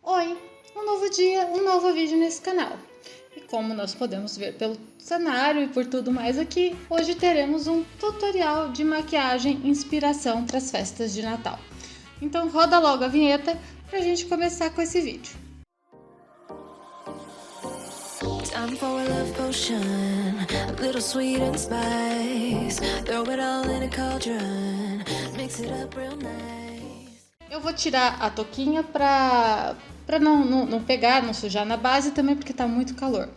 Oi, um novo dia, um novo vídeo nesse canal. E como nós podemos ver pelo cenário e por tudo mais aqui, hoje teremos um tutorial de maquiagem inspiração para as festas de Natal. Então roda logo a vinheta para a gente começar com esse vídeo. Time for a love potion, a little sweet and spice. Throw it all in a cauldron, mix it up real nice. Eu vou tirar a touquinha para não pegar, não sujar na base também, porque tá muito calor.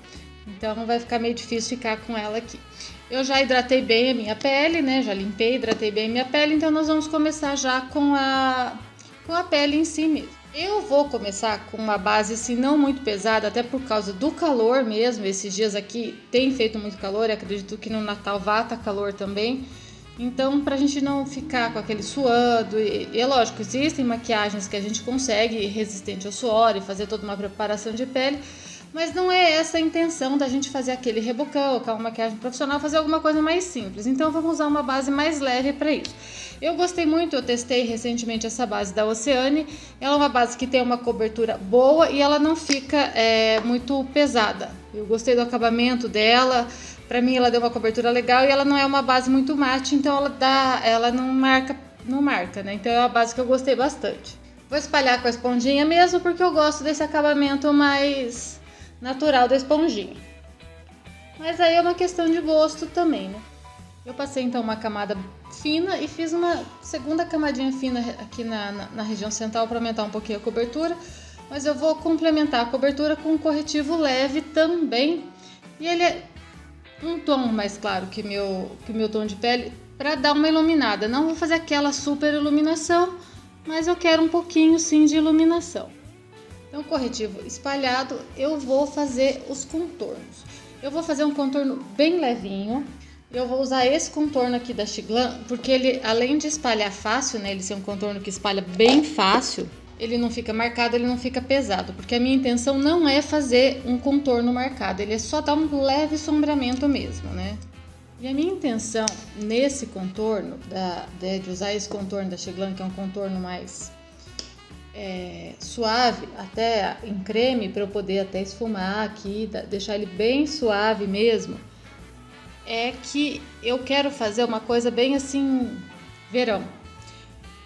Então vai ficar meio difícil ficar com ela aqui. Eu já hidratei bem a minha pele, né? Já limpei, hidratei bem a minha pele, então nós vamos começar já com a pele em si mesmo. Eu vou começar com uma base assim não muito pesada, até por causa do calor mesmo. Esses dias aqui tem feito muito calor, e acredito que no Natal vá estar calor também. Então, pra gente não ficar com aquele suando, e é lógico, existem maquiagens que a gente consegue resistente ao suor e fazer toda uma preparação de pele, mas não é essa a intenção da gente fazer aquele rebocão, aquela maquiagem profissional, fazer alguma coisa mais simples. Então vamos usar uma base mais leve para isso. Eu gostei muito, eu testei recentemente essa base da Oceane. Ela é uma base que tem uma cobertura boa e ela não fica muito pesada. Eu gostei do acabamento dela. Pra mim ela deu uma cobertura legal e ela não é uma base muito mate, então ela não marca, né? Então é uma base que eu gostei bastante. Vou espalhar com a esponjinha mesmo, porque eu gosto desse acabamento mais natural da esponjinha. Mas aí é uma questão de gosto também, né? Eu passei então uma camada fina e fiz uma segunda camadinha fina aqui na região central para aumentar um pouquinho a cobertura. Mas eu vou complementar a cobertura com um corretivo leve também. E ele é um tom mais claro que meu tom de pele, para dar uma iluminada. Não vou fazer aquela super iluminação, mas eu quero um pouquinho sim de iluminação. Então, corretivo espalhado, eu vou fazer os contornos. Eu vou fazer um contorno bem levinho. Eu vou usar esse contorno aqui da Xiglan, porque ele, além de espalhar fácil, né, ele ser um contorno que espalha bem fácil, ele não fica marcado, ele não fica pesado, porque a minha intenção não é fazer um contorno marcado, ele é só dar um leve sombreamento mesmo, né? E a minha intenção nesse contorno, de usar esse contorno da Xiglan, que é um contorno mais suave, até em creme, para eu poder até esfumar aqui, deixar ele bem suave mesmo, é que eu quero fazer uma coisa bem assim, verão.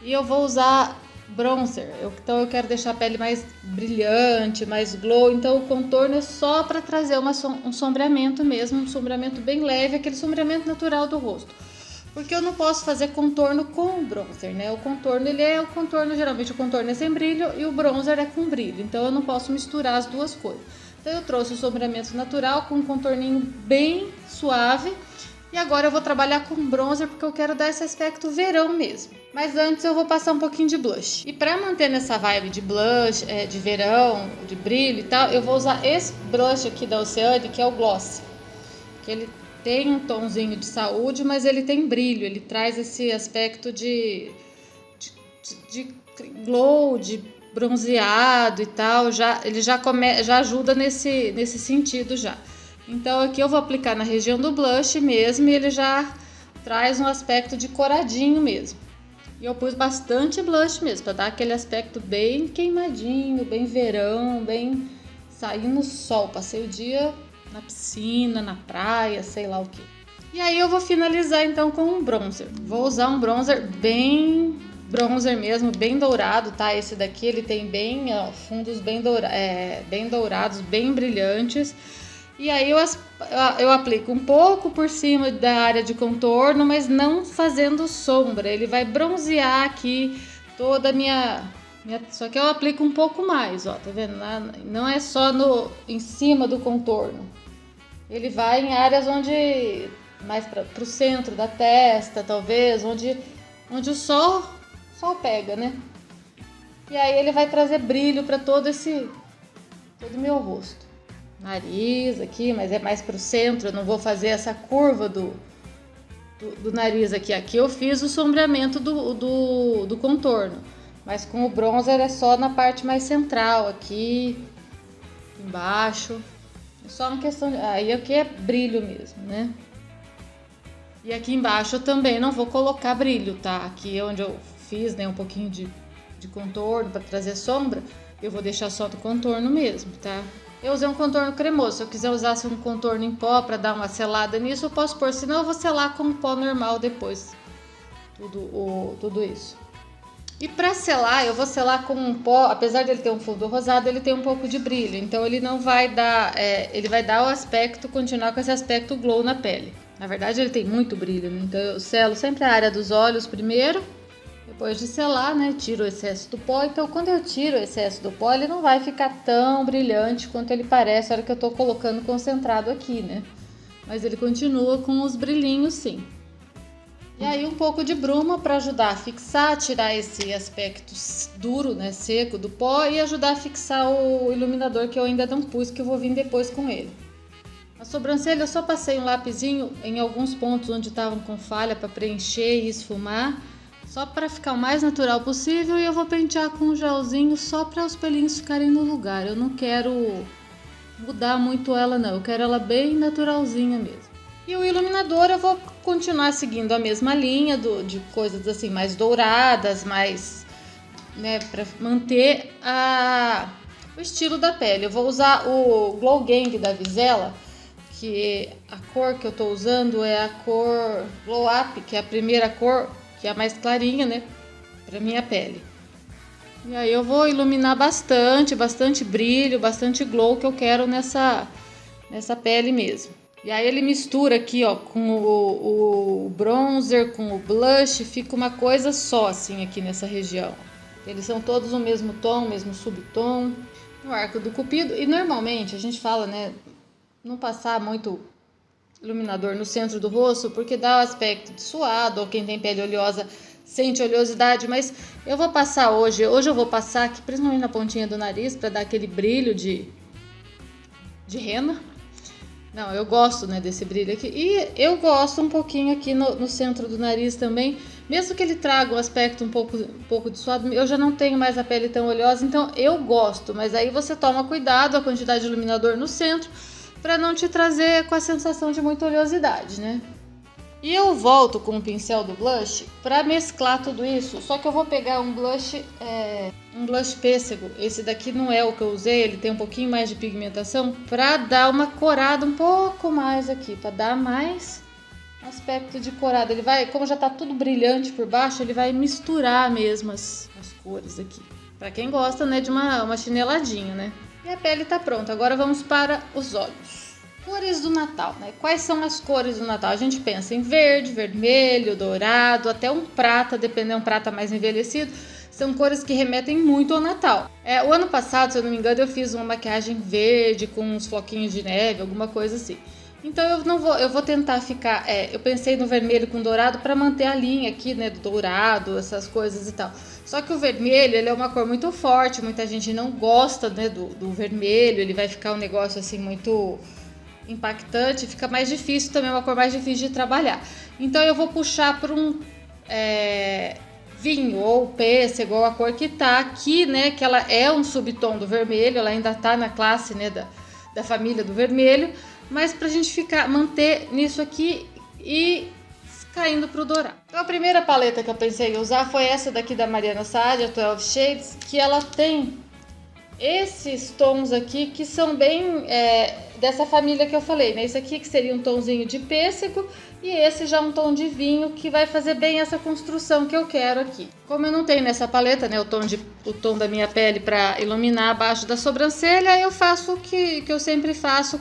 E eu vou usar bronzer, então eu quero deixar a pele mais brilhante, mais glow, então o contorno é só para trazer um sombreamento mesmo, um sombreamento bem leve, aquele sombreamento natural do rosto. Porque eu não posso fazer contorno com bronzer, né? O contorno, geralmente o contorno é sem brilho e o bronzer é com brilho, então eu não posso misturar as duas coisas. Então eu trouxe o sombreamento natural com um contorninho bem suave. E agora eu vou trabalhar com bronzer porque eu quero dar esse aspecto verão mesmo. Mas antes eu vou passar um pouquinho de blush. E para manter nessa vibe de blush, de verão, de brilho e tal, eu vou usar esse blush aqui da Oceane, que é o Gloss. Que ele tem um tomzinho de saúde, mas ele tem brilho. Ele traz esse aspecto de glow, de bronzeado e tal. Ele já ajuda nesse sentido já. Então aqui eu vou aplicar na região do blush mesmo e ele já traz um aspecto de coradinho mesmo. E eu pus bastante blush mesmo, para dar aquele aspecto bem queimadinho, bem verão, bem sair no sol. Passei o dia na piscina, na praia, sei lá o que. E aí eu vou finalizar então com um bronzer. Vou usar um bronzer bem bronzer mesmo, bem dourado, tá? Esse daqui ele tem bem fundos bem dourados, bem brilhantes. E aí eu aplico um pouco por cima da área de contorno, mas não fazendo sombra. Ele vai bronzear aqui toda a minha... Só que eu aplico um pouco mais, ó, tá vendo? Não é só em cima do contorno. Ele vai em áreas onde... mais pro centro da testa, talvez, onde o sol pega, né? E aí ele vai trazer brilho para todo o meu rosto. Nariz aqui, mas é mais pro centro, eu não vou fazer essa curva do nariz aqui. Aqui eu fiz o sombreamento do contorno, mas com o bronzer é só na parte mais central, aqui embaixo. É só uma questão aí aqui é brilho mesmo, né? E aqui embaixo eu também não vou colocar brilho, tá? Aqui é onde eu fiz, né, um pouquinho de contorno para trazer sombra. Eu vou deixar só do contorno mesmo, tá? Eu usei um contorno cremoso. Se eu quiser usar um contorno em pó para dar uma selada nisso, eu posso pôr. Senão eu vou selar com pó normal depois. Tudo isso. E para selar, eu vou selar com um pó. Apesar dele ter um fundo rosado, ele tem um pouco de brilho. Então ele não vai dar... ele vai dar o aspecto, continuar com esse aspecto glow na pele. Na verdade ele tem muito brilho, né? Então eu selo sempre a área dos olhos primeiro. Depois de selar, né, tiro o excesso do pó. Então, quando eu tiro o excesso do pó, ele não vai ficar tão brilhante quanto ele parece na hora que eu tô colocando concentrado aqui, né? Mas ele continua com os brilhinhos, sim. E aí, um pouco de bruma para ajudar a fixar, tirar esse aspecto duro, né, seco do pó e ajudar a fixar o iluminador que eu ainda não pus, que eu vou vir depois com ele. A sobrancelha, eu só passei um lapisinho em alguns pontos onde estavam com falha para preencher e esfumar. Só para ficar o mais natural possível, e eu vou pentear com um gelzinho só para os pelinhos ficarem no lugar. Eu não quero mudar muito ela não, eu quero ela bem naturalzinha mesmo. E o iluminador eu vou continuar seguindo a mesma linha de coisas assim mais douradas, mais, né, para manter o estilo da pele. Eu vou usar o Glow Gang da Visela, que a cor que eu tô usando é a cor Glow Up, que é a primeira cor, que é a mais clarinha, né, pra minha pele. E aí eu vou iluminar bastante brilho, bastante glow que eu quero nessa pele mesmo. E aí ele mistura aqui, ó, com o bronzer, com o blush, fica uma coisa só, assim, aqui nessa região. Eles são todos o mesmo tom, mesmo subtom, no arco do cupido. E normalmente a gente fala, né, não passar muito iluminador no centro do rosto, porque dá o aspecto de suado, ou quem tem pele oleosa sente oleosidade, mas eu vou passar hoje eu vou passar aqui, principalmente na pontinha do nariz, para dar aquele brilho de rena. Não, eu gosto, né, desse brilho aqui, e eu gosto um pouquinho aqui no centro do nariz também, mesmo que ele traga um aspecto um pouco de suado, eu já não tenho mais a pele tão oleosa, então eu gosto, mas aí você toma cuidado, a quantidade de iluminador no centro, para não te trazer com a sensação de muita oleosidade, né? E eu volto com o pincel do blush para mesclar tudo isso, só que eu vou pegar um blush pêssego. Esse daqui não é o que eu usei, ele tem um pouquinho mais de pigmentação, para dar uma corada um pouco mais aqui, para dar mais aspecto de corada. Ele vai, como já tá tudo brilhante por baixo, ele vai misturar mesmo as cores aqui. Para quem gosta, né, de uma chineladinha, né? E a pele tá pronta. Agora vamos para os olhos. Cores do Natal, né? Quais são as cores do Natal? A gente pensa em verde, vermelho, dourado, até um prata, dependendo, um prata mais envelhecido. São cores que remetem muito ao Natal. O ano passado, se eu não me engano, eu fiz uma maquiagem verde com uns floquinhos de neve, alguma coisa assim. Então eu vou tentar ficar, eu pensei no vermelho com dourado para manter a linha aqui, né, do dourado, essas coisas e tal. Só que o vermelho, ele é uma cor muito forte, muita gente não gosta, né, do vermelho, ele vai ficar um negócio assim muito impactante, fica mais difícil também, uma cor mais difícil de trabalhar. Então eu vou puxar para um vinho ou pêssego, ou a cor que tá aqui, né, que ela é um subtom do vermelho, ela ainda tá na classe, né, da família do vermelho, mas pra gente manter nisso aqui e caindo pro dourado. Então a primeira paleta que eu pensei em usar foi essa daqui da Mariana Saad, a 12 Shades, que ela tem esses tons aqui que são bem dessa família que eu falei, né? Esse aqui que seria um tomzinho de pêssego e esse já um tom de vinho, que vai fazer bem essa construção que eu quero aqui. Como eu não tenho nessa paleta, né, o tom da minha pele para iluminar abaixo da sobrancelha, eu faço o que eu sempre faço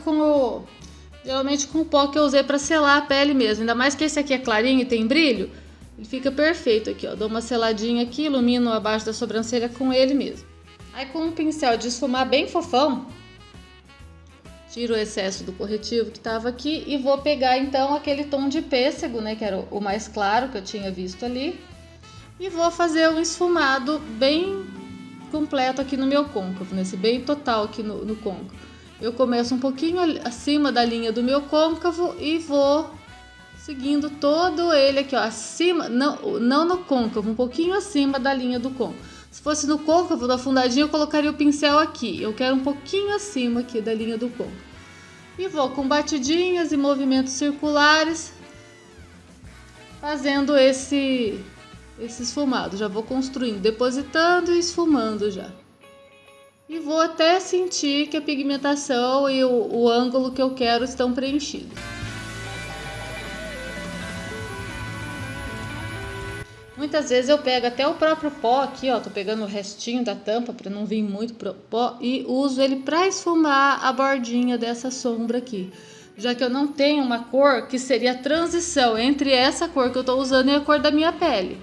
geralmente com o pó que eu usei para selar a pele mesmo. Ainda mais que esse aqui é clarinho e tem brilho, ele fica perfeito aqui, ó. Dou uma seladinha aqui, ilumino abaixo da sobrancelha com ele mesmo. Aí com um pincel de esfumar bem fofão, tiro o excesso do corretivo que estava aqui e vou pegar então aquele tom de pêssego, né, que era o mais claro que eu tinha visto ali, e vou fazer um esfumado bem completo aqui no meu côncavo, nesse bem total aqui no côncavo. Eu começo um pouquinho acima da linha do meu côncavo e vou seguindo todo ele aqui, ó, acima, não no côncavo, um pouquinho acima da linha do côncavo. Se fosse no côncavo, do afundadinho, eu colocaria o pincel aqui. Eu quero um pouquinho acima aqui da linha do côncavo. E vou com batidinhas e movimentos circulares, fazendo esse esfumado. Já vou construindo, depositando e esfumando já. E vou até sentir que a pigmentação e o ângulo que eu quero estão preenchidos. Muitas vezes eu pego até o próprio pó aqui, ó, tô pegando o restinho da tampa para não vir muito pro pó e uso ele para esfumar a bordinha dessa sombra aqui. Já que eu não tenho uma cor que seria a transição entre essa cor que eu tô usando e a cor da minha pele.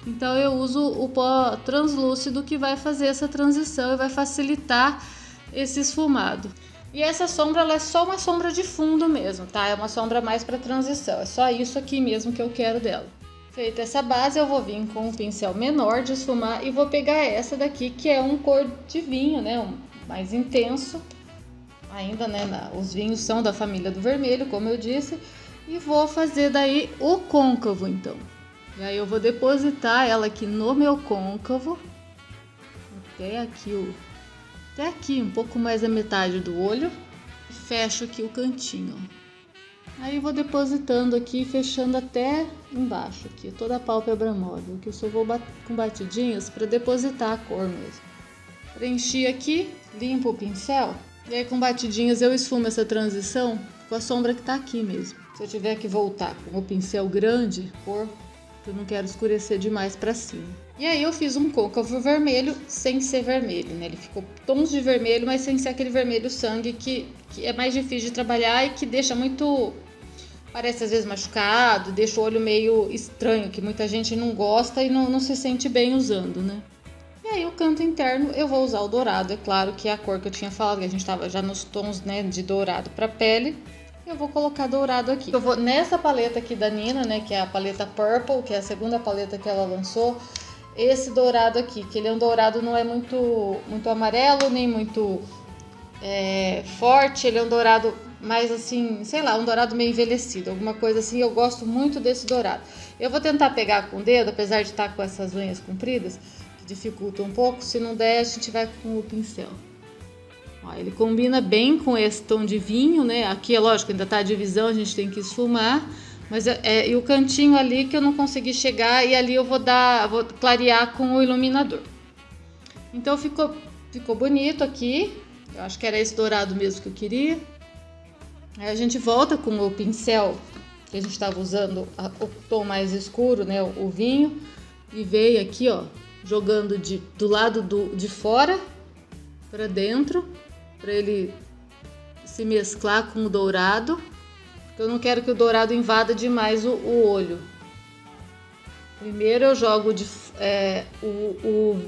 Então eu uso o pó translúcido que vai fazer essa transição e vai facilitar esse esfumado. E essa sombra, ela é só uma sombra de fundo mesmo, tá? É uma sombra mais para transição, é só isso aqui mesmo que eu quero dela. Feita essa base, eu vou vir com um pincel menor de esfumar e vou pegar essa daqui, que é um cor de vinho, né? Mais intenso. Ainda, né? Os vinhos são da família do vermelho, como eu disse. E vou fazer daí o côncavo, então. E aí eu vou depositar ela aqui no meu côncavo. Até aqui, um pouco mais da metade do olho. E fecho aqui o cantinho, ó. Aí eu vou depositando aqui, fechando até embaixo aqui, toda a pálpebra móvel, que eu só vou com batidinhas para depositar a cor mesmo. Preenchi aqui, limpo o pincel, e aí com batidinhas eu esfumo essa transição com a sombra que tá aqui mesmo. Se eu tiver que voltar com o pincel grande, eu não quero escurecer demais para cima. E aí eu fiz um côncavo vermelho sem ser vermelho, né? Ele ficou tons de vermelho, mas sem ser aquele vermelho sangue que é mais difícil de trabalhar e que deixa muito... Parece às vezes machucado, deixa o olho meio estranho, que muita gente não gosta e não se sente bem usando, né? E aí o canto interno eu vou usar o dourado, é claro que é a cor que eu tinha falado, que a gente estava já nos tons, né, de dourado para pele. Eu vou colocar dourado aqui. Eu vou nessa paleta aqui da Nina, né, que é a paleta Purple, que é a segunda paleta que ela lançou. Esse dourado aqui, que ele é um dourado, não é muito amarelo, nem muito forte, ele é um dourado mais assim, sei lá, um dourado meio envelhecido, alguma coisa assim. Eu gosto muito desse dourado. Eu vou tentar pegar com o dedo, apesar de estar com essas unhas compridas, que dificulta um pouco. Se não der, a gente vai com o pincel. Ó, ele combina bem com esse tom de vinho, né? Aqui é lógico, ainda tá a divisão, a gente tem que esfumar. Mas e o cantinho ali que eu não consegui chegar, e ali eu vou clarear com o iluminador. Então ficou bonito aqui. Eu acho que era esse dourado mesmo que eu queria. Aí a gente volta com o pincel que a gente estava usando, o tom mais escuro, né, o vinho, e veio aqui, ó, jogando do lado de fora para dentro, para ele se mesclar com o dourado. Eu não quero que o dourado invada demais o olho. Primeiro eu jogo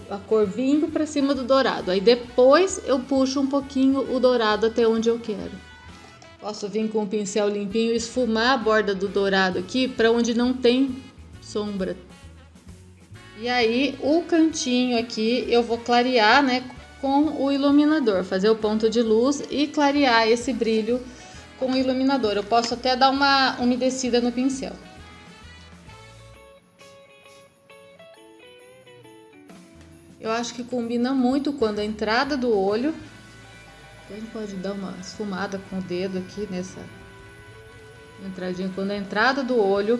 a cor vinho para cima do dourado, aí depois eu puxo um pouquinho o dourado até onde eu quero. Posso vir com o pincel limpinho e esfumar a borda do dourado aqui para onde não tem sombra. E aí o cantinho aqui eu vou clarear, né, com o iluminador, fazer o ponto de luz e clarear esse brilho com o iluminador. Eu posso até dar uma umedecida no pincel. Eu acho que combina muito quando a entrada do olho. A gente pode dar uma esfumada com o dedo aqui nessa entradinha. Quando a entrada do olho,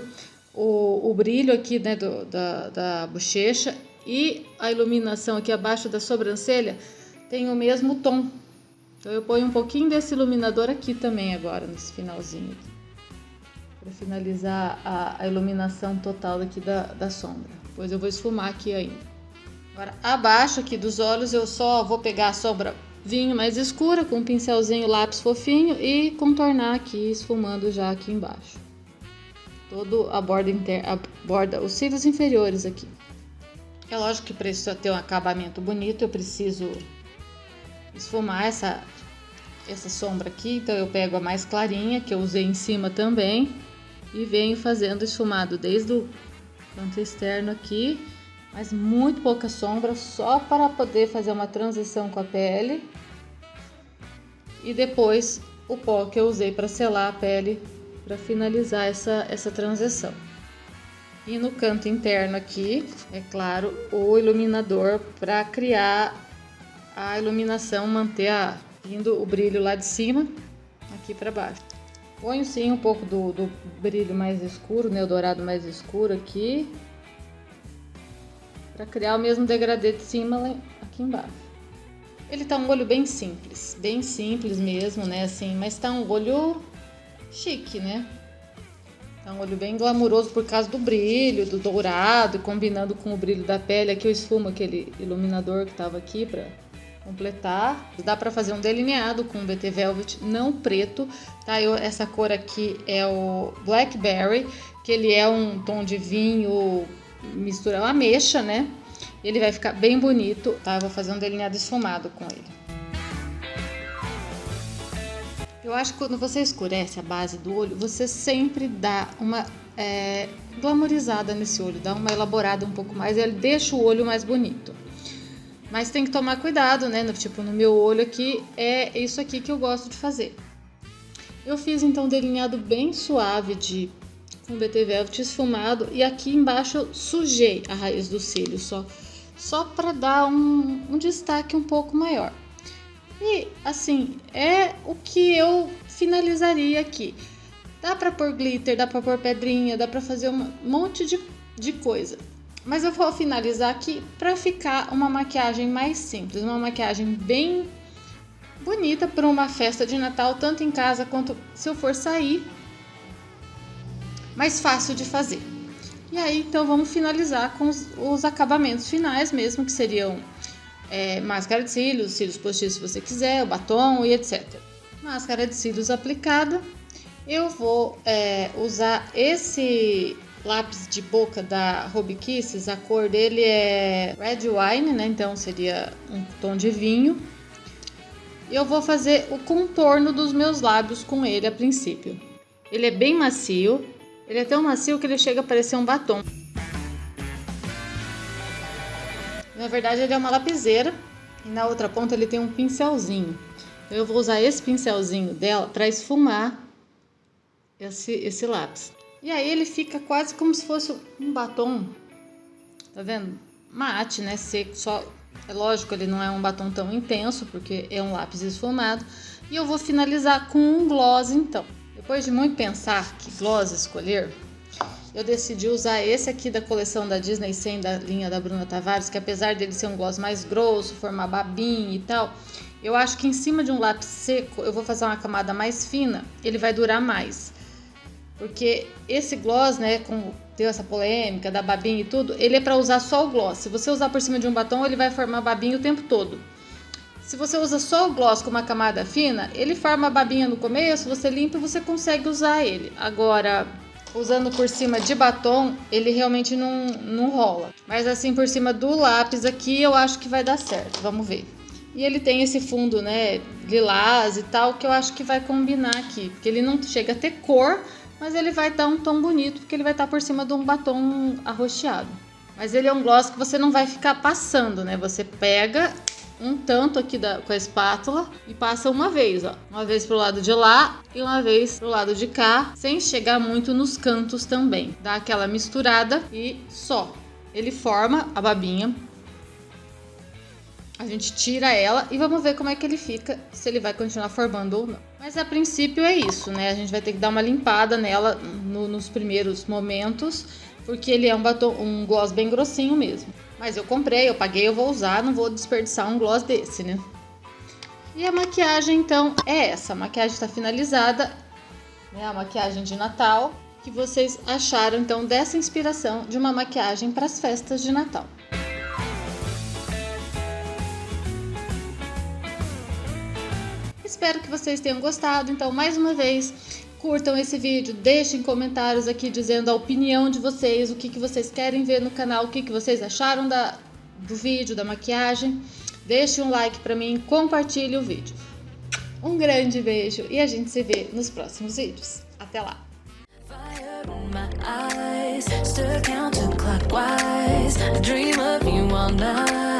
o brilho aqui, né, da bochecha e a iluminação aqui abaixo da sobrancelha tem o mesmo tom. Então eu ponho um pouquinho desse iluminador aqui também agora, nesse finalzinho, para finalizar a iluminação total aqui da sombra. Depois eu vou esfumar aqui ainda. Agora abaixo aqui dos olhos eu só vou pegar a sombra vinho mais escura com um pincelzinho lápis fofinho e contornar aqui, esfumando já aqui embaixo. Toda a borda interna, os cílios inferiores aqui. É lógico que para isso ter um acabamento bonito eu preciso esfumar essa sombra aqui. Então eu pego a mais clarinha que eu usei em cima também e venho fazendo esfumado desde o canto externo aqui, mas muito pouca sombra, só para poder fazer uma transição com a pele. E depois o pó que eu usei para selar a pele, para finalizar essa transição. E no canto interno aqui, é claro, o iluminador para criar a iluminação, manter vindo o brilho lá de cima, aqui para baixo. Ponho sim um pouco do brilho mais escuro, né, o dourado mais escuro aqui, para criar o mesmo degradê de cima aqui embaixo. Ele tá um olho bem simples mesmo, né, assim, mas tá um olho chique, né? Tá um olho bem glamuroso por causa do brilho, do dourado, combinando com o brilho da pele. Aqui eu esfumo aquele iluminador que tava aqui pra completar. Dá pra fazer um delineado com o BT Velvet, não preto, tá? Essa cor aqui é o Blackberry, que ele é um tom de vinho mistura ameixa, né? Ele vai ficar bem bonito, tá? Eu vou fazer um delineado esfumado com ele. Eu acho que quando você escurece a base do olho, você sempre dá uma glamorizada nesse olho, dá uma elaborada um pouco mais, ele deixa o olho mais bonito. Mas tem que tomar cuidado, né? Tipo, no meu olho aqui, é isso aqui que eu gosto de fazer. Eu fiz então um delineado bem suave com BT Velvet esfumado, e aqui embaixo eu sujei a raiz do cílio, só para dar um destaque um pouco maior. E assim, é o que eu finalizaria aqui. Dá para pôr glitter, dá para pôr pedrinha, dá para fazer um monte de coisa. Mas eu vou finalizar aqui para ficar uma maquiagem mais simples, uma maquiagem bem bonita para uma festa de Natal, tanto em casa quanto se eu for sair, mais fácil de fazer. E aí, então, vamos finalizar com os acabamentos finais mesmo, que seriam máscara de cílios, cílios postiços se você quiser, o batom e etc. Máscara de cílios aplicada. Eu vou usar esse lápis de boca da Ruby Kisses, a cor dele é Red Wine, né? Então seria um tom de vinho. E eu vou fazer o contorno dos meus lábios com ele a princípio. Ele é bem macio, ele é tão macio que ele chega a parecer um batom. Na verdade ele é uma lapiseira e na outra ponta ele tem um pincelzinho. Então eu vou usar esse pincelzinho dela para esfumar esse lápis. E aí ele fica quase como se fosse um batom, tá vendo? Mate, né? Seco, só. É lógico, ele não é um batom tão intenso, porque é um lápis esfumado. E eu vou finalizar com um gloss, então. Depois de muito pensar que gloss escolher, eu decidi usar esse aqui da coleção da Disney 100, da linha da Bruna Tavares, que apesar dele ser um gloss mais grosso, formar babinha e tal, eu acho que em cima de um lápis seco, eu vou fazer uma camada mais fina, ele vai durar mais. Porque esse gloss, né, deu essa polêmica da babinha e tudo, ele é para usar só o gloss. Se você usar por cima de um batom, ele vai formar babinha o tempo todo. Se você usa só o gloss com uma camada fina, ele forma a babinha no começo, você limpa e você consegue usar ele. Agora, usando por cima de batom, ele realmente não rola. Mas assim, por cima do lápis aqui, eu acho que vai dar certo. Vamos ver. E ele tem esse fundo, né, lilás e tal, que eu acho que vai combinar aqui. Porque ele não chega a ter cor, mas ele vai dar um tom bonito, porque ele vai estar por cima de um batom arroxeado. Mas ele é um gloss que você não vai ficar passando, né? Você pega um tanto aqui com a espátula e passa uma vez, ó. Uma vez pro lado de lá e uma vez pro lado de cá, sem chegar muito nos cantos também. Dá aquela misturada e só. Ele forma a babinha. A gente tira ela e vamos ver como é que ele fica, se ele vai continuar formando ou não. Mas a princípio é isso, né? A gente vai ter que dar uma limpada nela nos primeiros momentos, porque ele é um gloss bem grossinho mesmo. Mas eu comprei, eu paguei, eu vou usar, não vou desperdiçar um gloss desse, né? E a maquiagem, então, é essa. A maquiagem está finalizada, né? A maquiagem de Natal. O que vocês acharam, então, dessa inspiração de uma maquiagem para as festas de Natal? Espero que vocês tenham gostado. Então, mais uma vez, curtam esse vídeo, deixem comentários aqui dizendo a opinião de vocês, o que vocês querem ver no canal, o que vocês acharam do vídeo, da maquiagem. Deixe um like pra mim, compartilhe o vídeo. Um grande beijo e a gente se vê nos próximos vídeos. Até lá! Fire in my eyes, stood counterclockwise, I dream of you all night.